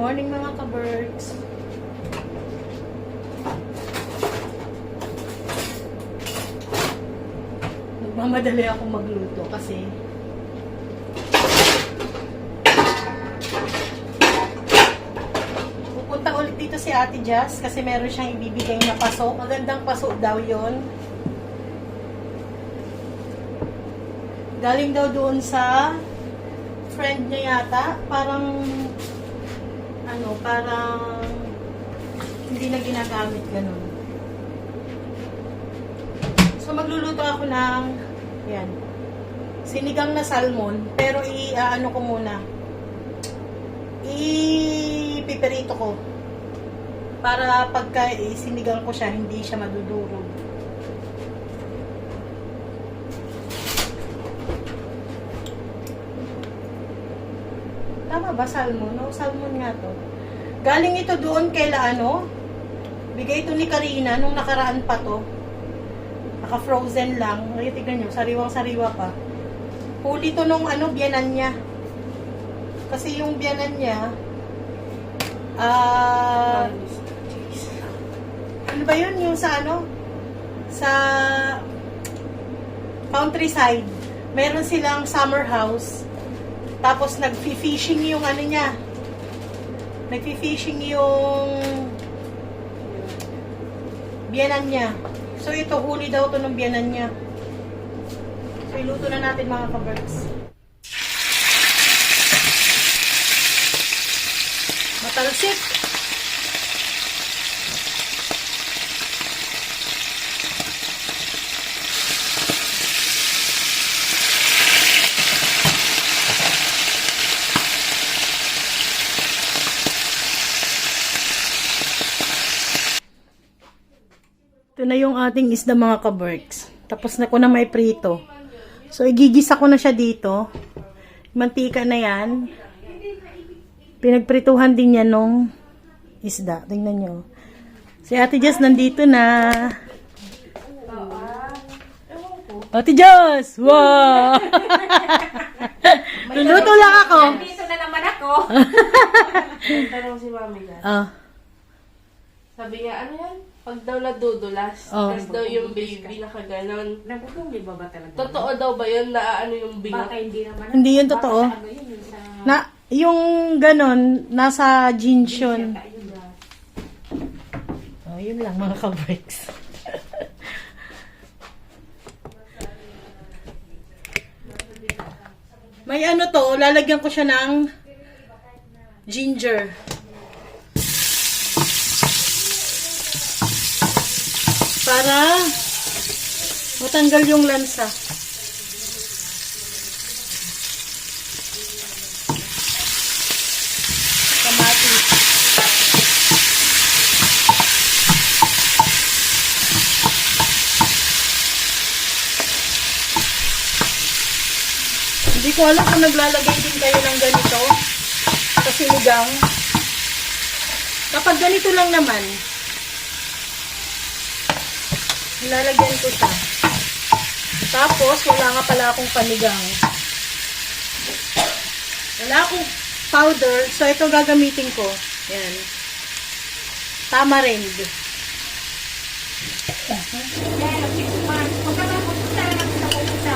morning mga ka-birds. Nagmamadali ako magluto kasi pupunta ulit dito si Ate Jazz kasi meron siyang ibibigay na paso. Magandang paso daw yon. Galing daw doon sa friend niya yata. Parang hindi na ginagamit ganun. So magluluto ako ng yan, sinigang na salmon, pero i-ano ko muna, ipiperito ko para pagka sinigang ko siya hindi siya madudurog. Tama ba salmon? No, salmon nga to. Galing ito doon kaila bigay ito ni Karina nung nakaraan pa to. Naka-frozen lang. Ay, tignan nyo, sariwang-sariwa pa. Huli to nung biyanan niya. Kasi yung biyanan niya, ano ba yun? Yung sa sa countryside. Meron silang summer house. Tapos nag-fishing yung niya. Nag-fishing yung biyanan niya. So, ito, huli daw to ng biyanan niya. So, iluto na natin mga ka-birds. Matalsik. Ito na yung ating isda mga ka-birds. Tapos na ko na may prito. So, igigisa ko na siya dito. Mantika na yan. Pinagprituhan din yan nung isda. Tingnan nyo. Si Ate Jess nandito na. Ate Jess! Wow! Luluto lang ako. Nandito na naman ako. Tanong si Mami na. Sabi niya, ano yan? Pag daw nadudulas, tapos daw yung baby nakaganon. Nabubumi ba talaga? Totoo daw ba yun na yung bingot? Baka hindi naman. Hindi yun totoo. Baka yun, yung sa... Yung ganon, nasa jeans yun. Oh, yun lang mga ka-birds. May lalagyan ko siya ng ginger. Para matanggal yung lansa. Kamatis. Hindi ko alam kung naglalagay din kayo ng ganito sa sinigang. Kapag ganito lang naman, nilalagyan ko siya. Tapos, wala nga pala akong panigang. Wala akong powder. So, ito gagamitin ko. Yan. Tamarind.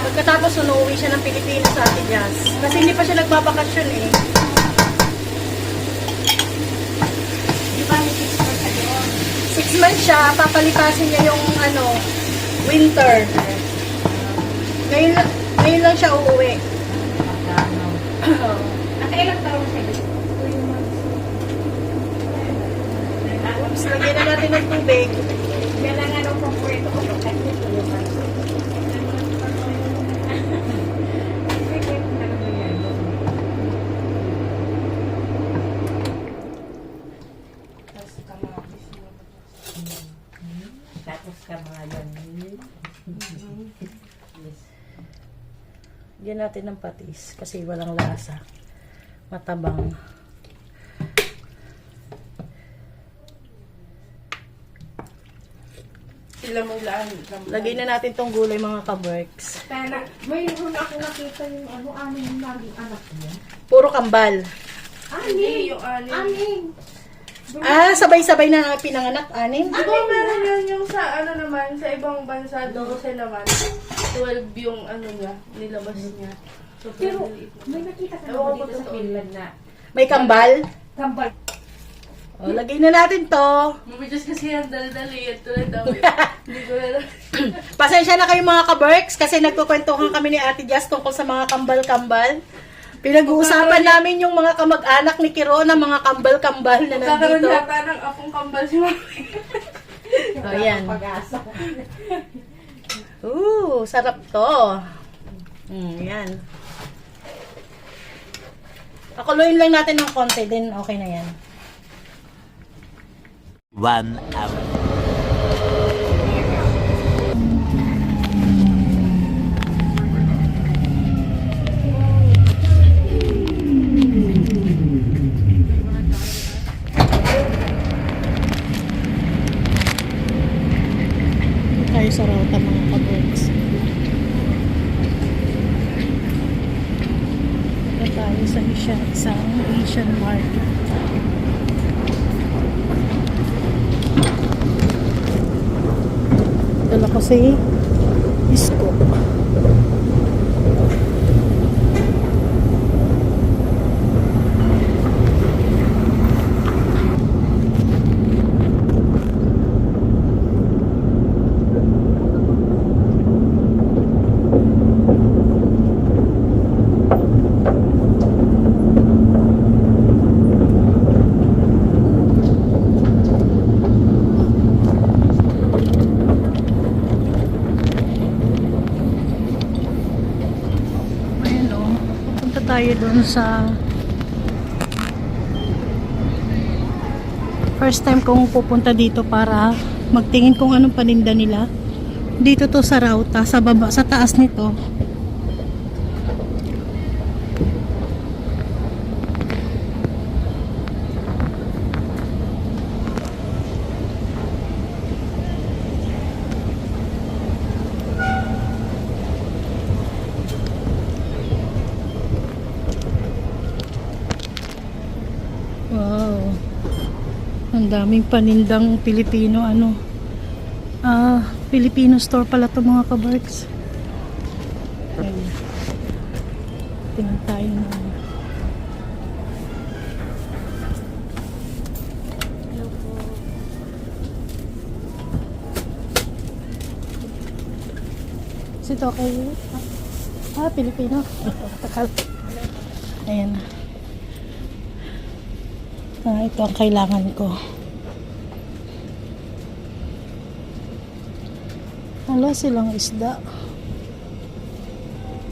Pagkatapos, umuwi siya ng Pilipinas sa Ate Jazz. Kasi hindi pa siya nagbabakasyon eh. Di ba may 6 months na yun? 6 months siya, papalipasin niya yung winter. Ngayon lang siya uuwi. Nakailang taon siya? 2 months. Tapos lagyan na natin ng tubig. Yan lang anong paborito ko. Kasi 2 months. Tapos ka mga ganun. Lagyan natin ng patis kasi walang lasa. Matabang. Sila mong laan. Lagay na natin tong gulay mga ka-works. Pero, mayroon ako nakita yung ano yung naging anak niya. Puro kambal. Hindi, yung anim. Sabay-sabay na pinanganak, 6? Di ba meron yun yung sa ano naman, sa ibang bansa, 12 naman. 12 yung ano niya, nilabas niya. So, Pero, maliit na. may nakita ka Ewan ko naman dito sa totoo. Finland na May kambal? kambal. O, lagay na natin to. Mamidyos kasi yan, dali-dali. Ito na daw. Hindi ko na. Pasensya na kayo mga ka-Berks kasi nagkukwentuhan kami ni Ate Jazz tungkol sa mga kambal-kambal. Pinag-uusapan namin yung mga kamag-anak ni Kiro na mga kambal-kambal na Kakaroon nandito. yata ng apong kambal si Mami. O, yan. Pag-asa. Sarap to. Yan. Pakuluin lang natin ng konti, din okay na yan. 1 hour. Tayo sa Rauta mga ka-Berks. Ito tayo sa isang Asian market. Dala ko si Isko. Ayun o. Punta tayo dun sa first time kong pupunta dito para magtingin kung anong paninda nila. Dito to sa Rauta, sa baba, sa taas nito. Wow. Ang daming panindang Pilipino Filipino store pala to mga ka-Berks. Ayun. Tingnan tayo na. Si Tokay. Pilipino. Takal. Ayan. Ito ang kailangan ko. Wala silang isda.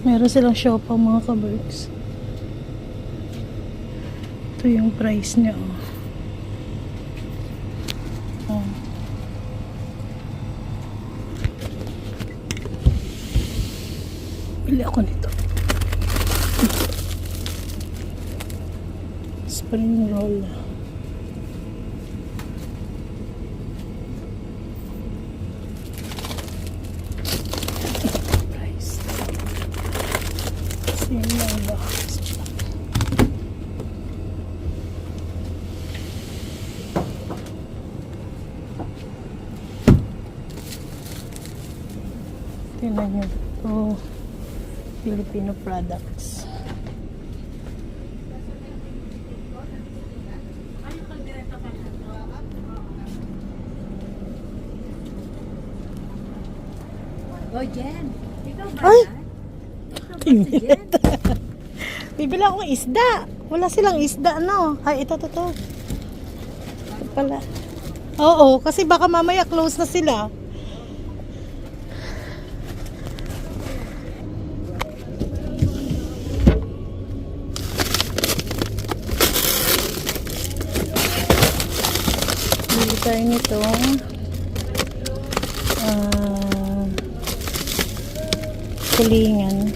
Meron silang siopaw mga ka-Berks. Ito yung price niya. Oh. Bili ako nito. Spring roll. Price. Same lang ba? Tingnan nyo ito. Filipino products. O, Jen. Ikaw ba Ay! yan? Jen? Bibili akong isda. Wala silang isda, no? Ay, ito. Ito pala. Oo, kasi baka mamaya close na sila. Bili tayo nitong kulingan.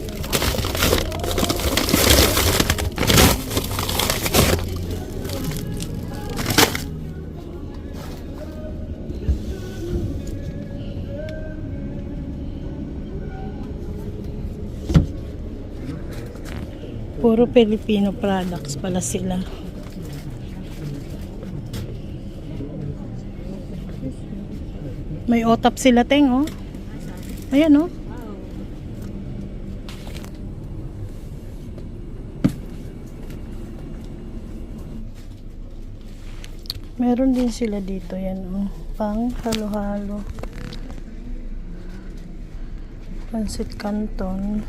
Puro Filipino products pala sila. May otap sila, Teng, oh. Ayan, oh. Meron din sila dito, yan, oh. Pang halo-halo. Pansit Canton.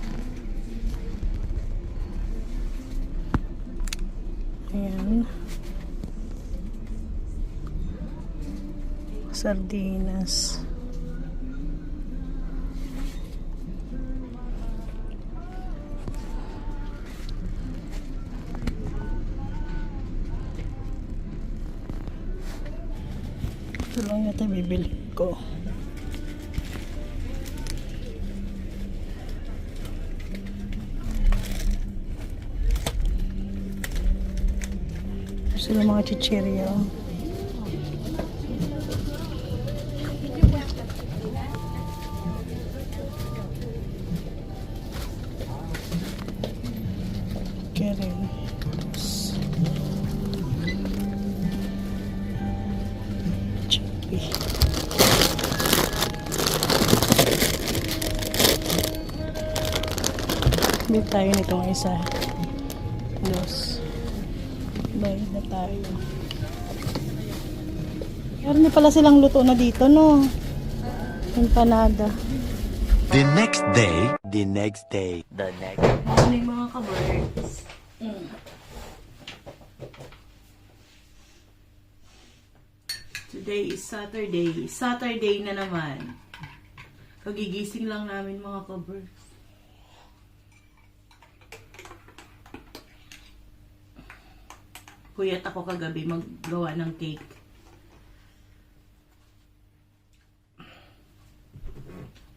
Ayan. Sardinas. Ito lang yata bibili ko. Sila mga chichirya. Kering. Chippy. Bili tayo nitong isa. Dos. Bayad na tayo. Meron na pala silang luto na dito, no? Empanada. The next day, the next day, the next. Morning mga ka-birds. Today is Saturday. Saturday na naman. Kagigising lang namin mga ka-birds. Puyat ako kagabi maggawa ng cake.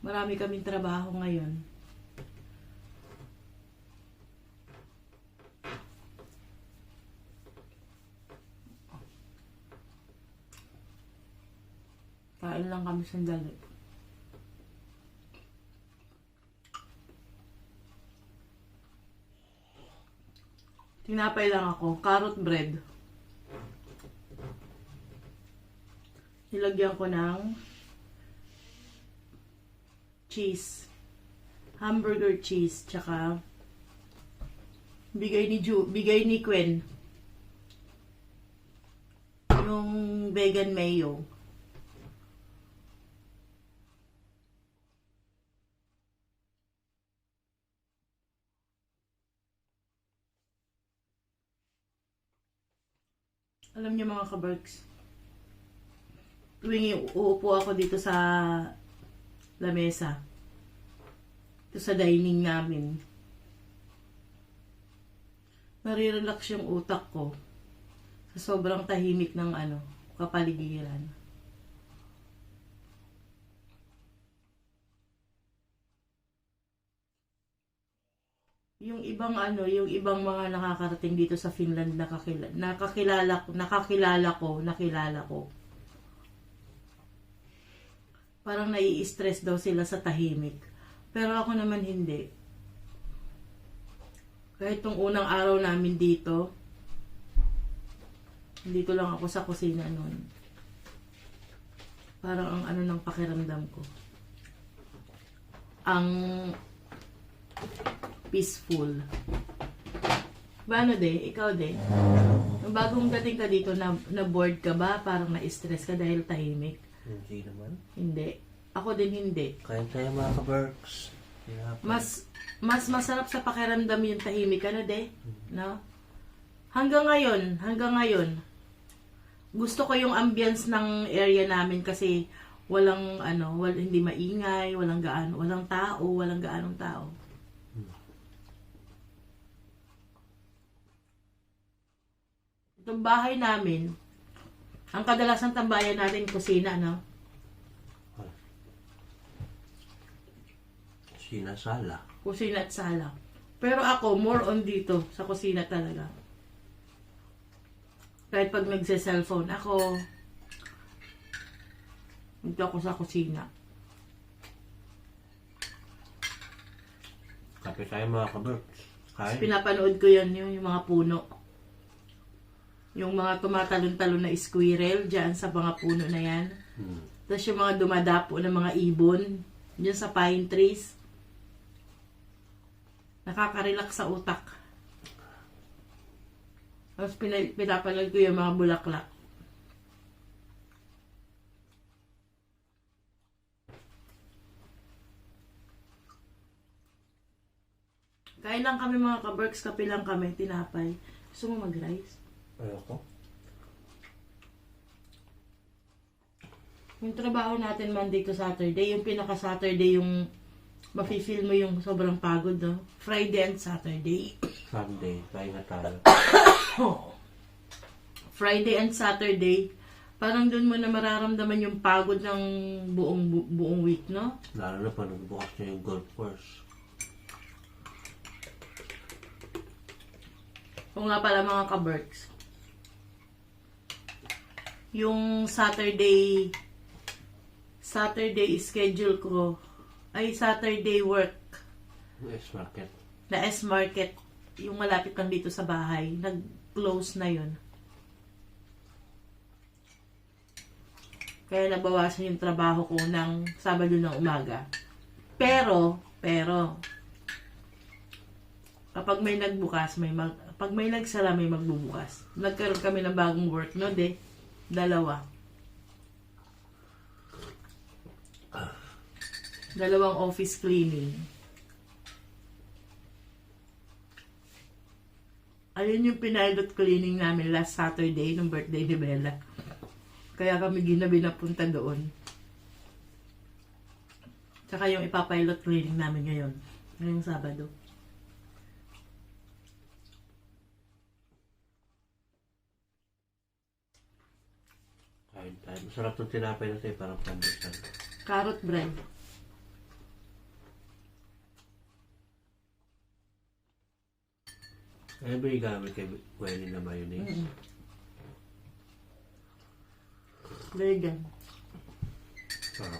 Marami kaming trabaho ngayon. Kain lang kami sandali. Tinapay lang ako, carrot bread. Nilagyan ko ng cheese. Hamburger cheese, tsaka bigay ni Gwen. Yung vegan mayo. Alam niyo mga kabarks, tuwing uupo ako dito sa lamesa, dito sa dining namin, nare-relax yung utak ko sa sobrang tahimik ng kapaligiran. Yung ibang mga nakakarating dito sa Finland nakakilala ko. Parang nai-stress daw sila sa tahimik. Pero ako naman hindi. Kahit tong unang araw namin dito lang ako sa kusina noon. Parang ang ng pakiramdam ko. Ang peaceful. Paano ikaw nung bagong dating ka dito, na bored ka ba? Parang na-stress ka dahil tahimik? Hindi naman. Hindi. Ako din hindi. Kaya tayo mga ka-Berks. Mas masarap sa pakiramdam yung tahimik, no? Hanggang ngayon, gusto ko yung ambience ng area namin kasi hindi maingay, walang gaanong tao. Itong bahay namin, ang kadalasan tambayan natin kusina, no? Kusina, sala. Kusina at sala. Pero ako, more on dito, sa kusina talaga. Kahit pag nagse-cellphone ako, dito ako sa kusina. Kape tayo mga ka-Berks. Tapos pinapanood ko yan, yung mga puno. Yung mga tumatalon-talon na squirrel dyan sa mga puno na yan. Tapos yung mga dumadapo na mga ibon dyan sa pine trees. Nakaka-relax sa utak. Tapos pinapanood ko yung mga bulaklak. Kain lang kami mga ka-Berks, kape lang kami, tinapay. Gusto mo mag-rice? Ayoko. Yung trabaho natin Monday to Saturday, yung pinaka-Saturday yung mafe-feel mo yung sobrang pagod, no? Friday and Saturday. Sunday, pahinga tayo. Friday and Saturday, parang dun mo na mararamdaman yung pagod ng buong week, no? Lalo na pa nagbukas niya yung golf course. O nga pala mga ka-Berks, yung Saturday schedule ko, ay Saturday work S-Market. na S-Market, yung malapit lang dito sa bahay, nag-close na yun. Kaya nabawasan yung trabaho ko ng Sabado ng umaga. Pero, kapag may nagbukas, pag may nagsara, may magbubukas. Nagkaroon kami ng bagong work, no, de? 2 office cleaning. Ayun yung pinilot cleaning namin last Saturday, nung birthday ni Bella. Kaya kami ginabi na punta doon. Tsaka yung ipapilot cleaning namin ngayon. Ngayong Sabado. Kain tayo. Masarap itong tinapay na tayo, parang pandesal. Carrot bread. Kaya ba yung gamit kay Wenny na mayonnaise? Vegan. Sarap.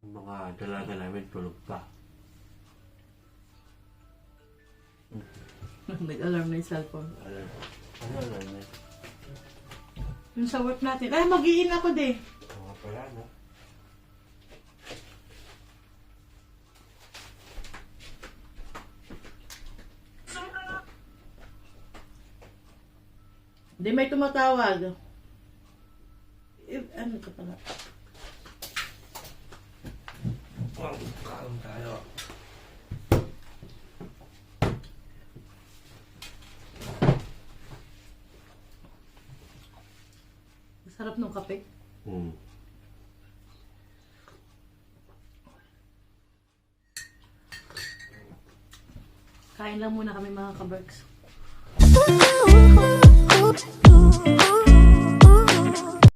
Yung mga dalaga namin tulog pa. Nag-alarm na yung cellphone. Alam na. Yung sa work natin. Ay, mag-iin ako, de. Mga pala, no? Di may tumatawag. Ano ka pala? Kaon tayo. Sarap ng kape. Kain lang muna kami mga ka-Berks.